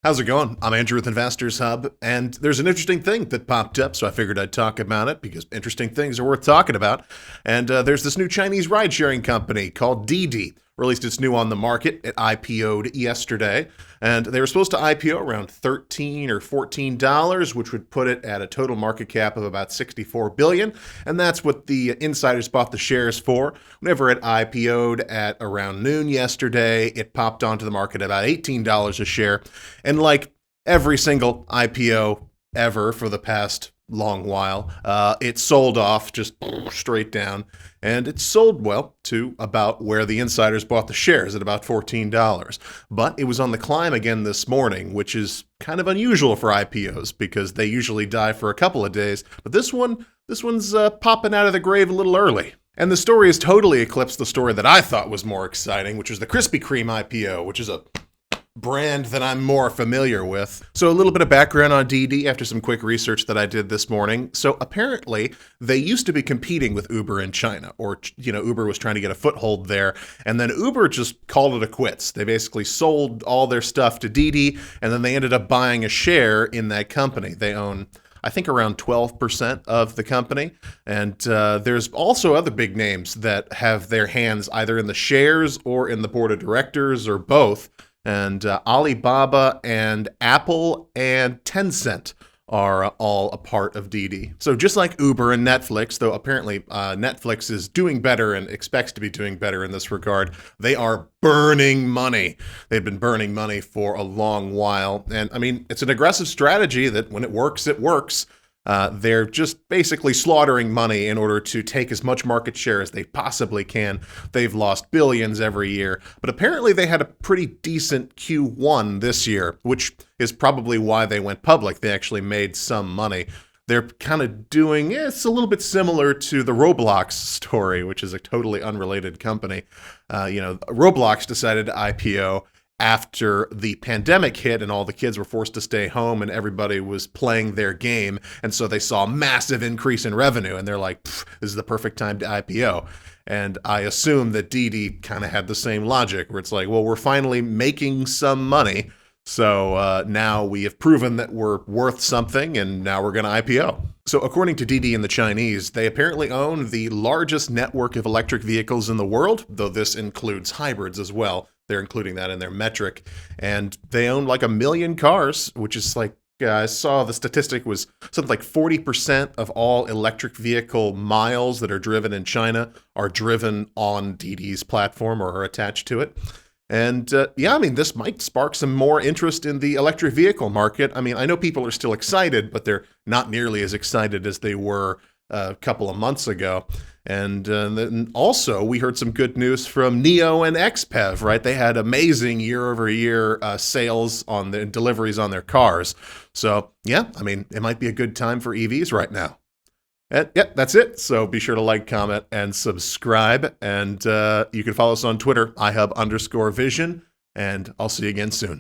How's it going? I'm Andrew with Investors Hub, and there's an interesting thing that popped up, so I figured I'd talk about it because interesting things are worth talking about. And there's this new Chinese ride-sharing company called DiDi. Released its new on the market. It IPOed yesterday, and they were supposed to IPO around $13 or $14, which would put it at a total market cap of about $64 billion, and that's what the insiders bought the shares for. Whenever it IPO'd at around noon yesterday, it popped onto the market at about $18 a share, and like every single IPO ever for the past long while, it sold off just straight down, and it sold well to about where the insiders bought the shares at about $14. But it was on the climb again this morning, which is kind of unusual for IPOs because they usually die for a couple of days. But this one's popping out of the grave a little early. And the story has totally eclipsed the story that I thought was more exciting, which was the Krispy Kreme IPO, which is a brand that I'm more familiar with. So a little bit of background on DiDi after some quick research that I did this morning. So apparently they used to be competing with Uber in China, or Uber was trying to get a foothold there, and then Uber just called it a quits. They basically sold all their stuff to DiDi, and then they ended up buying a share in that company. They own, I think, around 12% of the company. And there's also other big names that have their hands either in the shares or in the board of directors or both. And Alibaba and Apple and Tencent are all a part of DiDi. So just like Uber and Netflix, though apparently Netflix is doing better and expects to be doing better in this regard, they are burning money. They've been burning money for a long while. And I mean, it's an aggressive strategy that when it works, it works. They're just basically slaughtering money in order to take as much market share as they possibly can. They've lost billions every year, but apparently they had a pretty decent Q1 this year, which is probably why they went public. They actually made some money. They're kind of doing, it's a little bit similar to the Roblox story, which is a totally unrelated company. Roblox decided to IPO after the pandemic hit and all the kids were forced to stay home and everybody was playing their game. And so they saw a massive increase in revenue and they're like, this is the perfect time to IPO. And I assume that DiDi kind of had the same logic where it's like, well, we're finally making some money. So now we have proven that we're worth something and now we're going to IPO. So according to DiDi and the Chinese, they apparently own the largest network of electric vehicles in the world, though this includes hybrids as well. They're including that in their metric. And they own like 1 million cars, which is like, I saw the statistic was something like 40% of all electric vehicle miles that are driven in China are driven on DiDi's platform or are attached to it. And this might spark some more interest in the electric vehicle market. I mean, I know people are still excited, but they're not nearly as excited as they were a couple of months ago. And then also, we heard some good news from NIO and XPEV, right? They had amazing year-over-year sales on the deliveries on their cars. So, yeah, I mean, it might be a good time for EVs right now. And yeah, that's it. So be sure to like, comment, and subscribe. And you can follow us on Twitter, iHub_vision. And I'll see you again soon.